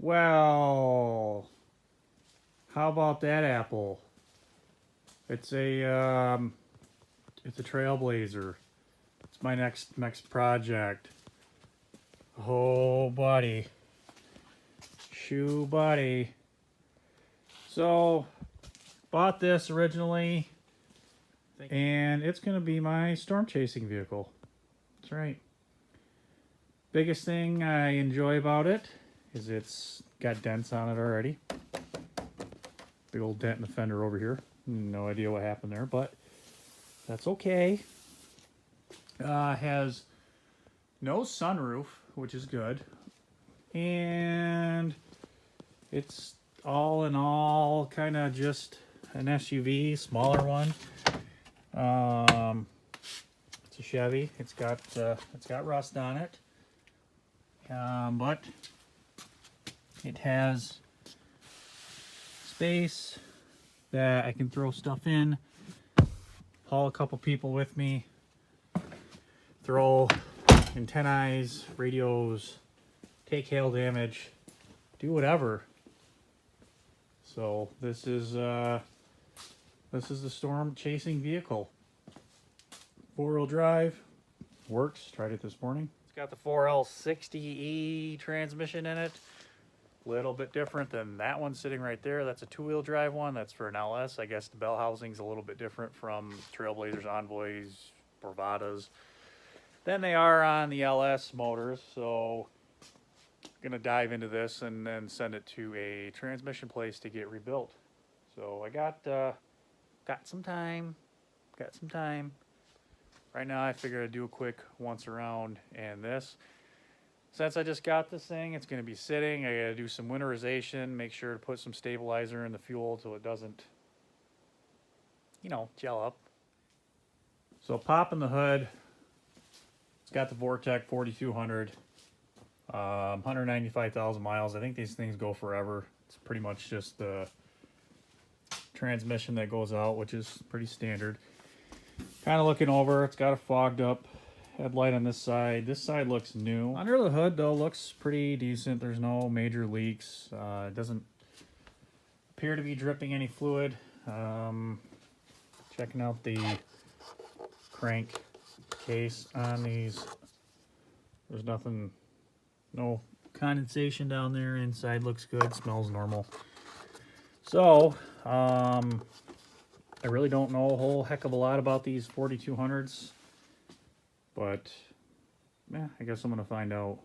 Well, how about that apple? It's a Trailblazer. It's my next project. Oh, buddy, shoe buddy. So, bought this originally, and it's gonna be my storm chasing vehicle. That's right. Biggest thing I enjoy about it is it's got dents on it already. Big old dent in the fender over here. No idea what happened there, but that's okay. Has no sunroof, which is good. And it's all in all kind of just an SUV, smaller one. It's a Chevy. It's got rust on it. But it has space that I can throw stuff in, haul a couple people with me, throw antennas, radios, take hail damage, do whatever. So this is the storm chasing vehicle. 4-wheel drive, works. Tried it this morning. It's got the 4L60E transmission in it. Little bit different than that one sitting right there. That's a 2-wheel drive one. That's for an LS. I guess the bell housing's a little bit different from Trailblazers, Envoys, Bravadas than they are on the LS motors. So gonna dive into this and then send it to a transmission place to get rebuilt. So I got some time. Right now I figured I'd do a quick once around, and this, since I just got this thing, it's going to be sitting. I got to do some winterization, make sure to put some stabilizer in the fuel so it doesn't, gel up. So popping the hood, it's got the Vortec 4200, 195,000 miles. I think these things go forever. It's pretty much just the transmission that goes out, which is pretty standard. Kind of looking over, it's got a fogged up headlight on this side. This side looks new. Under the hood, though, looks pretty decent. There's no major leaks. It doesn't appear to be dripping any fluid. Checking out the crank case on these. There's nothing, no condensation down there. Inside looks good, smells normal. So, I really don't know a whole heck of a lot about these 4200s, but yeah, I guess I'm gonna find out.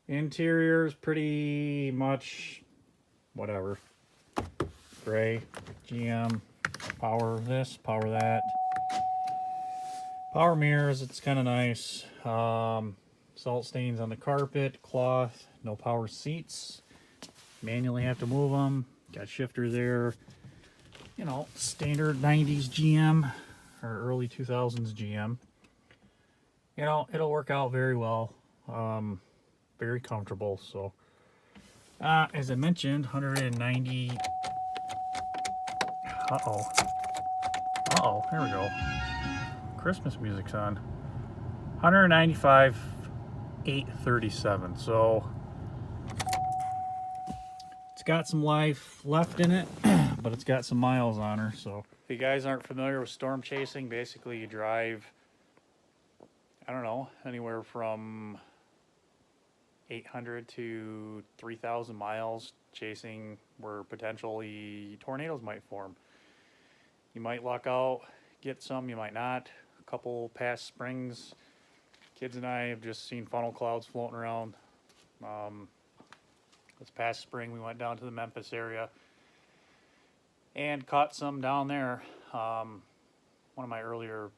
Interior's pretty much whatever. Gray, GM, power this, power that. Power mirrors, it's kind of nice. Salt stains on the carpet, cloth, no power seats. Manually have to move them. Got shifter there. Standard 90s GM or early 2000s GM. It'll work out very well. Very comfortable. So, as I mentioned, 190. Here we go. Christmas music's on. 195, 837. So, it's got some life left in it, but it's got some miles on her. So if you guys aren't familiar with storm chasing, basically you drive, I don't know, anywhere from 800 to 3,000 miles chasing where potentially tornadoes might form. You might luck out, get some, you might not. A couple past springs, kids and I have just seen funnel clouds floating around. This past spring, we went down to the Memphis area and caught some down there. One of my earlier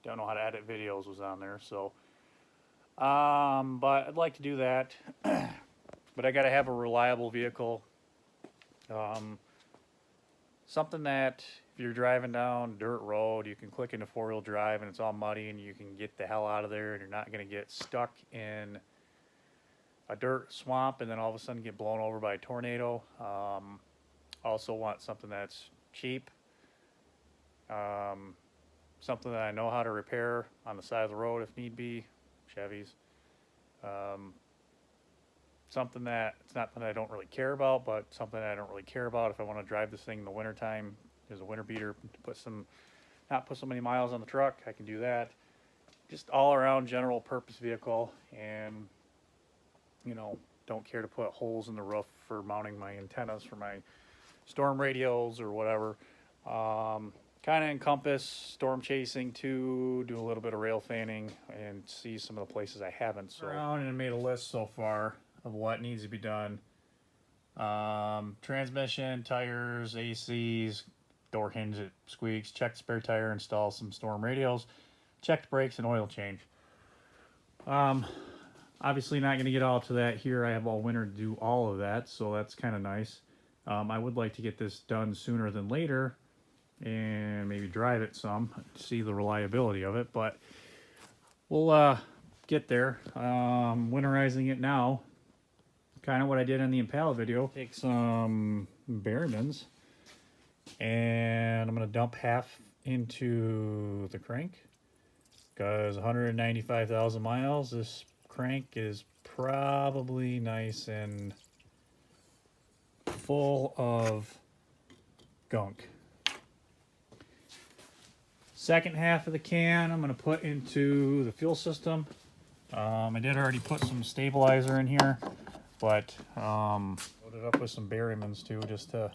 don't know how to edit videos was on there. So, but I'd like to do that. But I got to have a reliable vehicle. Something that if you're driving down dirt road, you can click into 4-wheel drive and it's all muddy and you can get the hell out of there and you're not going to get stuck in a dirt swamp and then all of a sudden get blown over by a tornado. Also want something that's cheap, something that I know how to repair on the side of the road if need be. Chevys. something that, it's not that I don't really care about, but something that I don't really care about if I want to drive this thing in the wintertime. There's a winter beater to put some, not put so many miles on the truck. I can do that. Just all around general purpose vehicle, and you know, don't care to put holes in the roof for mounting my antennas for my storm radios or whatever. Kind of encompass storm chasing too, do a little bit of rail fanning and see some of the places I haven't. So around and made a list so far of what needs to be done. Transmission, tires, ACs, door hinge that squeaks, check the spare tire, install some storm radios, check the brakes, and oil change. Obviously not going to get all to that here. I have all winter to do all of that, so that's kind of nice. I would like to get this done sooner than later and maybe drive it some, see the reliability of it, but we'll get there. Winterizing it now, kind of what I did in the Impala video. Take some Berrimans, and I'm going to dump half into the crank, because 195,000 miles, this crank is probably nice and full of gunk. Second half of the can I'm going to put into the fuel system. I did already put some stabilizer in here, but loaded up with some Berrimans too, just to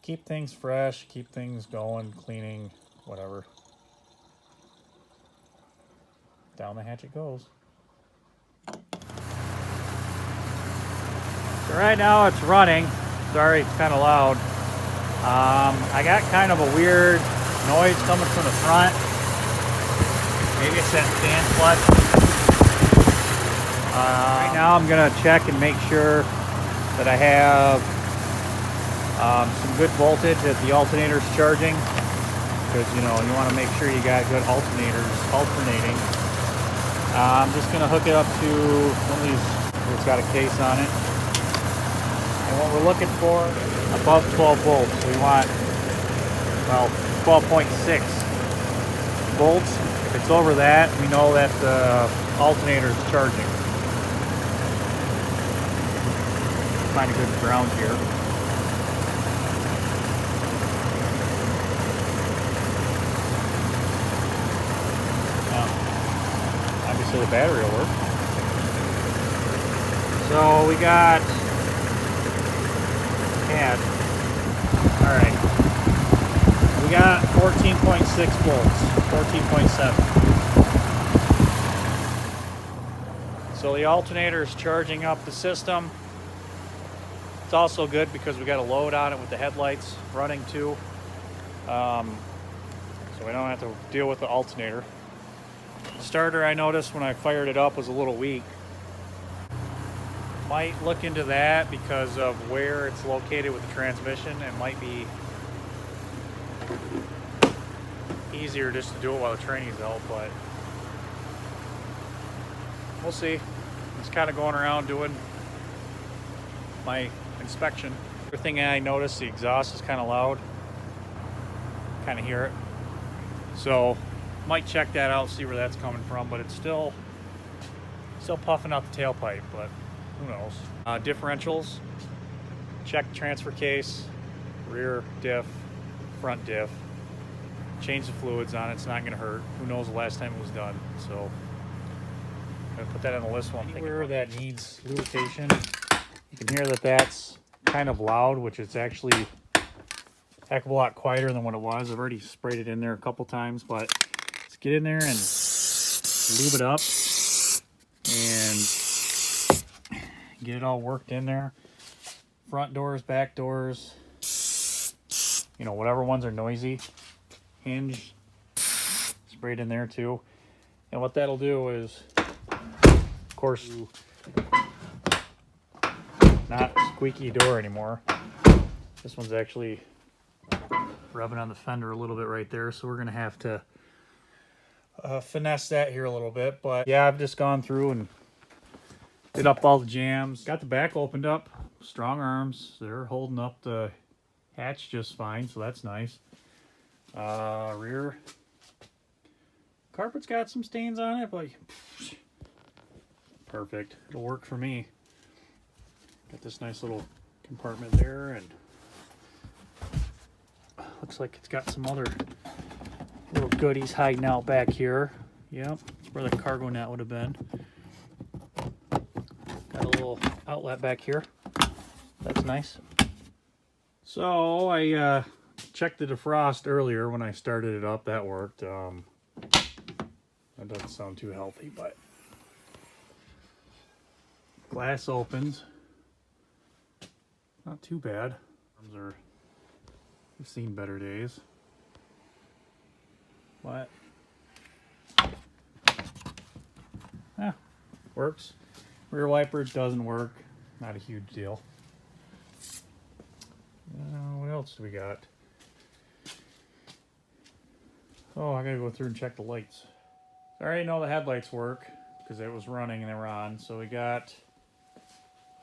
keep things fresh, keep things going, cleaning, whatever. Down the hatch it goes. So right now it's running. Sorry, it's kind of loud. I got kind of a weird noise coming from the front. Maybe it's that fan clutch. Right now I'm gonna check and make sure that I have some good voltage that the alternator's charging, because you know, you want to make sure you got good alternators alternating. I'm just gonna hook it up to one of these. It's got a case on it, and what we're looking for, above 12 volts. We want, well, 12.6 volts. If it's over that, we know that the alternator is charging. Find a good ground here. Now, obviously the battery will work. So we got CAD. All right. We got 14.6 volts, 14.7. So the alternator is charging up the system. It's also good because we got a load on it with the headlights running too. So we don't have to deal with the alternator. The starter, I noticed when I fired it up, was a little weak. Might look into that because of where it's located with the transmission. It might be easier just to do it while the training's out, but we'll see. It's kind of going around doing my inspection. The thing I noticed, the exhaust is kind of loud. Kind of hear it. So might check that out, see where that's coming from, but it's still puffing out the tailpipe, but who knows. Differentials, check transfer case, rear diff, front diff. Change the fluids on it. It's not going to hurt. Who knows the last time it was done. So I'm going to put that on the list while I'm thinking. Anywhere that needs lubrication, you can hear that that's kind of loud, which is actually a heck of a lot quieter than what it was. I've already sprayed it in there a couple times, but let's get in there and lube it up and get it all worked in there. Front doors, back doors, you know, whatever ones are noisy. Hinge sprayed in there too. And what that'll do is, of course, not squeaky door anymore. This one's actually rubbing on the fender a little bit right there, so we're gonna have to finesse that here a little bit. But yeah, I've just gone through and did up all the jams. Got the back opened up, strong arms. They're holding up the hatch just fine, so that's nice. Rear carpet's got some stains on it, but perfect. It'll work for me. Got this nice little compartment there, and looks like it's got some other little goodies hiding out back here. Yep, that's where the cargo net would have been. Got a little outlet back here. That's nice. So I checked the defrost earlier when I started it up. That worked. That doesn't sound too healthy, but glass opens. Not too bad. We've seen better days. What? Works. Rear wiper doesn't work. Not a huge deal. What else do we got? Oh, I gotta go through and check the lights. I already know the headlights work because it was running and they were on. So we got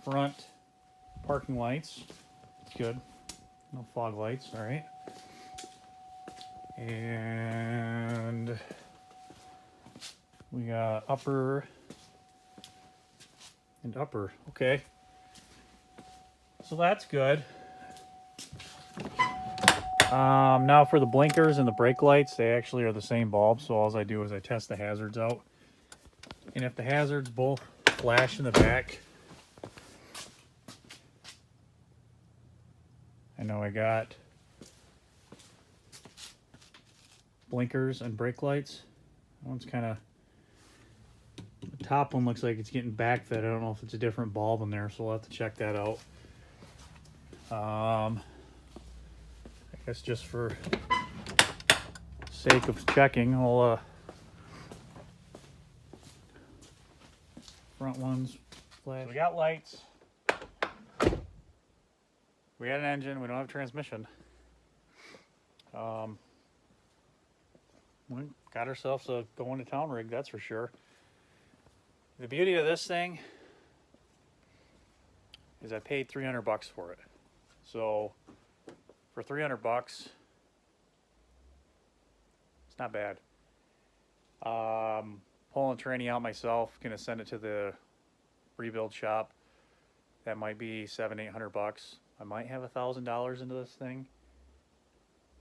front parking lights. Good. No fog lights. All right. And we got upper and upper. Okay. So that's good. Now for the blinkers and the brake lights, they actually are the same bulb. So all I do is I test the hazards out. And if the hazards both flash in the back, I know I got blinkers and brake lights. That one's kind of, the top one looks like it's getting backfit. I don't know if it's a different bulb in there, so we'll have to check that out. I guess just for sake of checking, I'll front ones flash. So we got lights. We got an engine. We don't have a transmission. We got ourselves a going to town rig, that's for sure. The beauty of this thing is I paid $300 for it. So for $300, it's not bad. Pulling the tranny out myself, gonna send it to the rebuild shop. That might be $700-800. I might have $1,000 into this thing.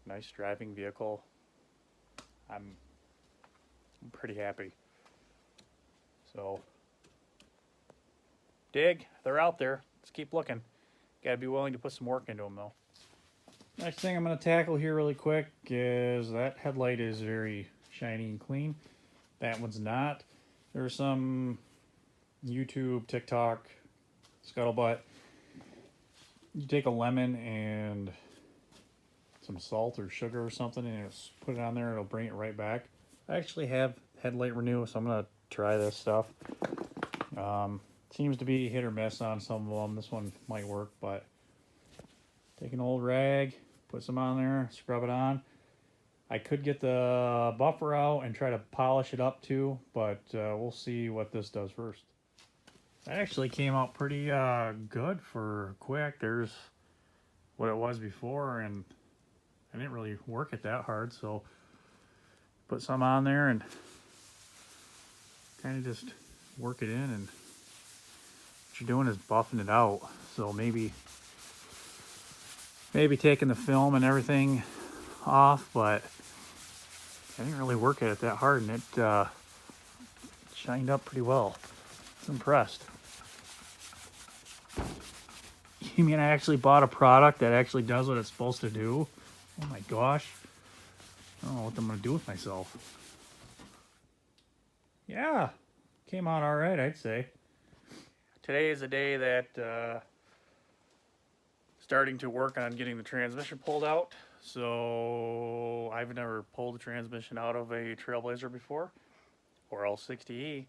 Nice driving vehicle. I'm pretty happy. So dig, they're out there. Let's keep looking. Got to be willing to put some work into them though. Next thing I'm going to tackle here really quick is that headlight is very shiny and clean. That one's not. There's some YouTube, TikTok, scuttlebutt. You take a lemon and some salt or sugar or something and just put it on there, it'll bring it right back. I actually have Headlight Renew, so I'm going to try this stuff. Seems to be hit or miss on some of them. This one might work, but take an old rag, put some on there, scrub it on. I could get the buffer out and try to polish it up too, but we'll see what this does first. That actually came out pretty good for quick. There's what it was before, and I didn't really work it that hard, so put some on there and kind of just work it in, and what you're doing is buffing it out. So maybe taking the film and everything off, but I didn't really work at it that hard, and it shined up pretty well. I was impressed. You mean I actually bought a product that actually does what it's supposed to do? Oh my gosh. I don't know what I'm going to do with myself. Yeah, came out all right, I'd say. Today is the day that starting to work on getting the transmission pulled out. So I've never pulled the transmission out of a Trailblazer before, or L60E.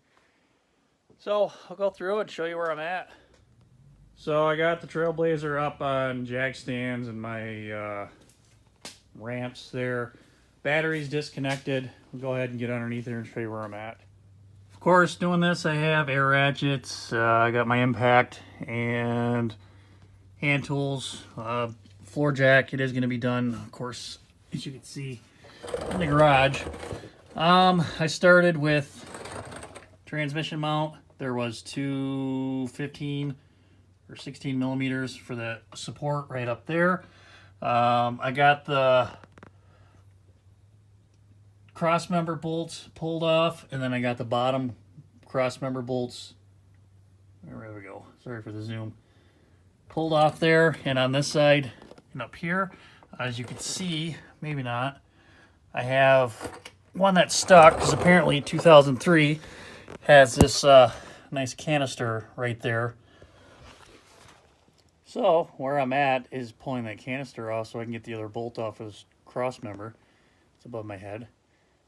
So I'll go through it and show you where I'm at. So I got the Trailblazer up on jack stands and my ramps there. Battery's disconnected. We'll go ahead and get underneath there and show you where I'm at. Of course, doing this, I have air ratchets. I got my impact and hand tools. Floor jack, it is going to be done, of course, as you can see in the garage. I started with transmission mount. There was two 15 or 16 millimeters for the support right up there. I got the crossmember bolts pulled off, and then I got the bottom crossmember bolts. There we go. Sorry for the zoom. Pulled off there, and on this side and up here, as you can see, maybe not, I have one that's stuck because apparently 2003 has this nice canister right there. So where I'm at is pulling that canister off so I can get the other bolt off of this cross member. It's above my head.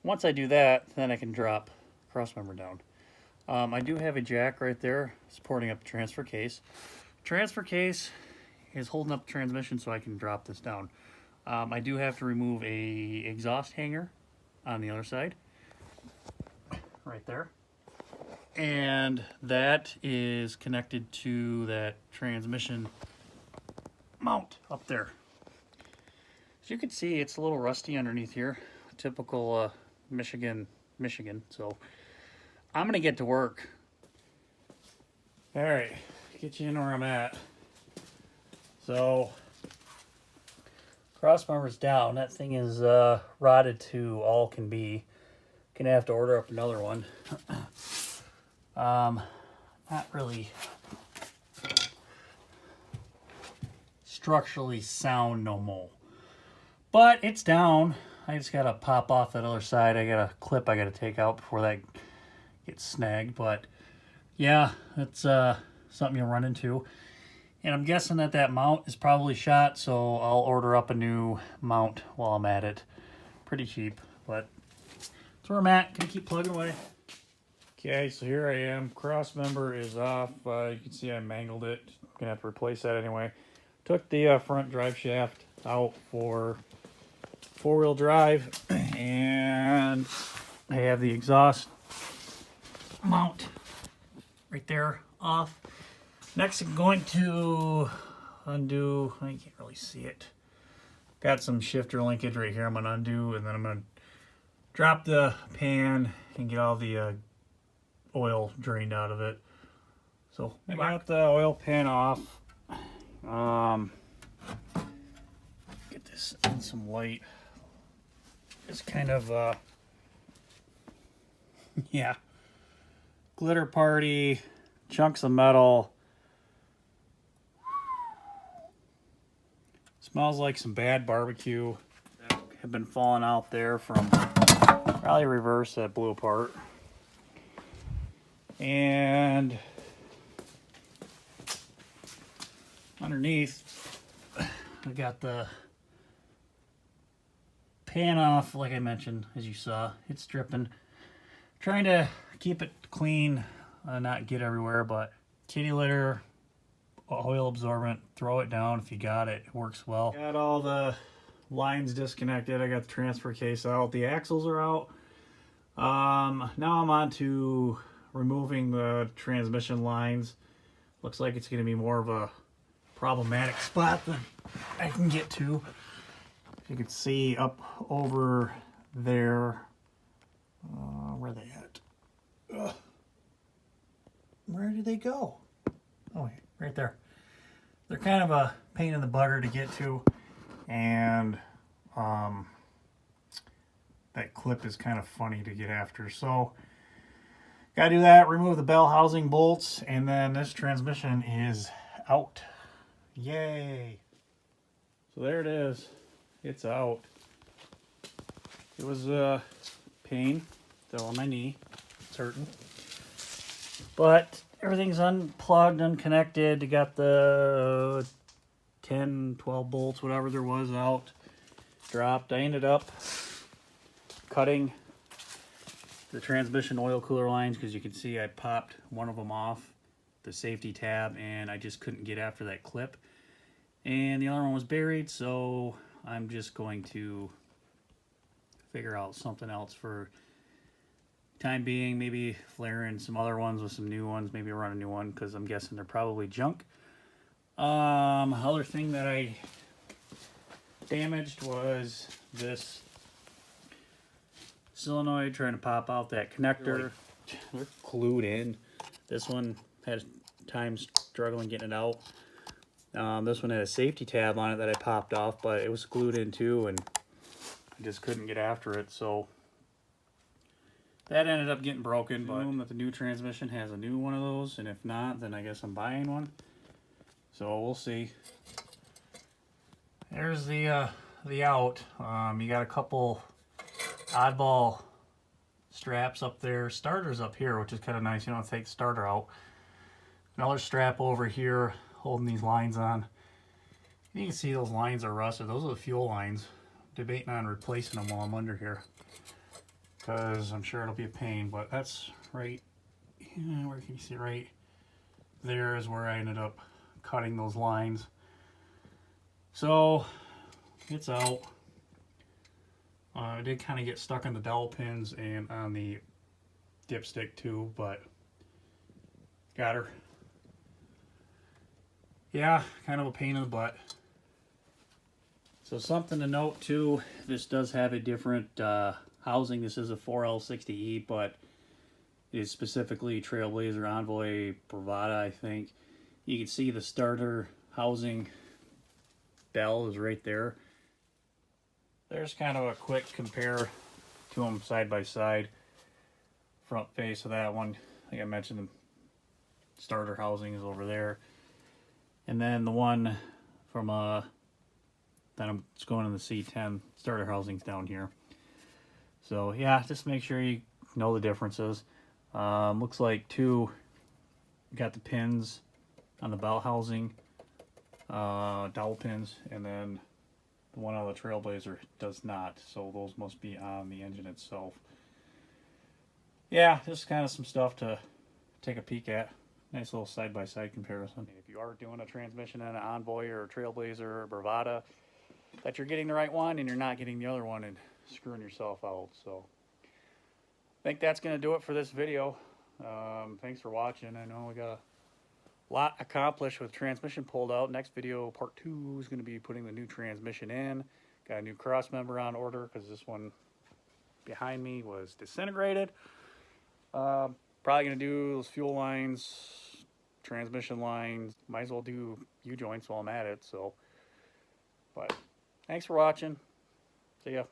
Once I do that, then I can drop cross member down. I do have a jack right there supporting up the transfer case. Transfer case is holding up the transmission so I can drop this down. I do have to remove a exhaust hanger on the other side, right there. And that is connected to that transmission mount up there. As you can see, it's a little rusty underneath here. Typical Michigan. So I'm gonna get to work. All right, get you in where I'm at. So cross member's down. That thing is rotted to all can be. Gonna have to order up another one. Not really structurally sound no more, but it's down. I just gotta pop off that other side. I got a clip I gotta take out before that gets snagged. But yeah, it's something you'll run into. And I'm guessing that that mount is probably shot, so I'll order up a new mount while I'm at it. Pretty cheap, but that's where I'm at. Gonna keep plugging away. Okay, so here I am. Cross member is off. You can see I mangled it. Gonna have to replace that anyway. Took the front drive shaft out for four-wheel drive, and I have the exhaust mount right there off. Next, I'm going to undo. I can't really see it. Got some shifter linkage right here. I'm gonna undo, and then I'm gonna drop the pan and get all the oil drained out of it. So I got the oil pan off. Get this in some light. It's kind of yeah, glitter party, chunks of metal. Smells like some bad barbecue that have been falling out there from probably reverse that blew apart. And underneath, I got the pan off, like I mentioned, as you saw. It's dripping. Trying to keep it clean, not get everywhere, but kitty litter, oil absorbent, throw it down if you got it. It works well. Got all the lines disconnected. I got the transfer case out. The axles are out. Now I'm on to removing the transmission lines. Looks like it's going to be more of a problematic spot than I can get to. You can see up over there. Where are they at? Ugh. Where did they go? Oh, right there. They're kind of a pain in the butter to get to, and that clip is kind of funny to get after. So gotta do that, remove the bell housing bolts, and then this transmission is out. Yay. So there it is. It's out. It was a pain. Still on my knee. It's hurting. But everything's unplugged, unconnected. You got the 10, 12 bolts, whatever there was out. Dropped. I ended up cutting the transmission oil cooler lines because you can see I popped one of them off the safety tab and I just couldn't get after that clip. And the other one was buried, so I'm just going to figure out something else for time being. Maybe flare in some other ones with some new ones, maybe run a new one because I'm guessing they're probably junk. Other thing that I damaged was this solenoid trying to pop out that connector. They're glued in. This one has time struggling getting it out. This one had a safety tab on it that I popped off, but it was glued in too, and I just couldn't get after it, so that ended up getting broken. But I assume that the new transmission has a new one of those, and if not, then I guess I'm buying one. So we'll see. There's the out. You got a couple oddball straps up there. Starter's up here, which is kind of nice. You don't have to take the starter out. Another strap over here holding these lines on. You can see those lines are rusted. Those are the fuel lines. Debating on replacing them while I'm under here, because I'm sure it'll be a pain. But that's right, where can you see? Right there is where I ended up cutting those lines. So it's out. I did kind of get stuck on the dowel pins and on the dipstick too, but got her. Yeah, kind of a pain in the butt. So something to note too, this does have a different housing. This is a 4L60E, but it's specifically Trailblazer Envoy Bravada, I think. You can see the starter housing bell is right there. There's kind of a quick compare to them side by side. Front face of that one, like I mentioned, the starter housing is over there. And then the one from that I'm just going in the C10 starter housings down here. So yeah, just make sure you know the differences. Looks like two got the pins on the belt housing, dowel pins, and then the one on the Trailblazer does not. So those must be on the engine itself. Yeah, just kind of some stuff to take a peek at. Nice little side-by-side comparison. If you are doing a transmission in an Envoy or a Trailblazer or Bravada, that you're getting the right one and you're not getting the other one and screwing yourself out. So I think that's going to do it for this video. Thanks for watching. I know we got a lot accomplished with transmission pulled out. Next video, part 2, is going to be putting the new transmission in. Got a new Crossmember on order because this one behind me was disintegrated. Probably going to do those fuel lines, transmission lines. Might as well do U-joints while I'm at it. So, but thanks for watching. See ya.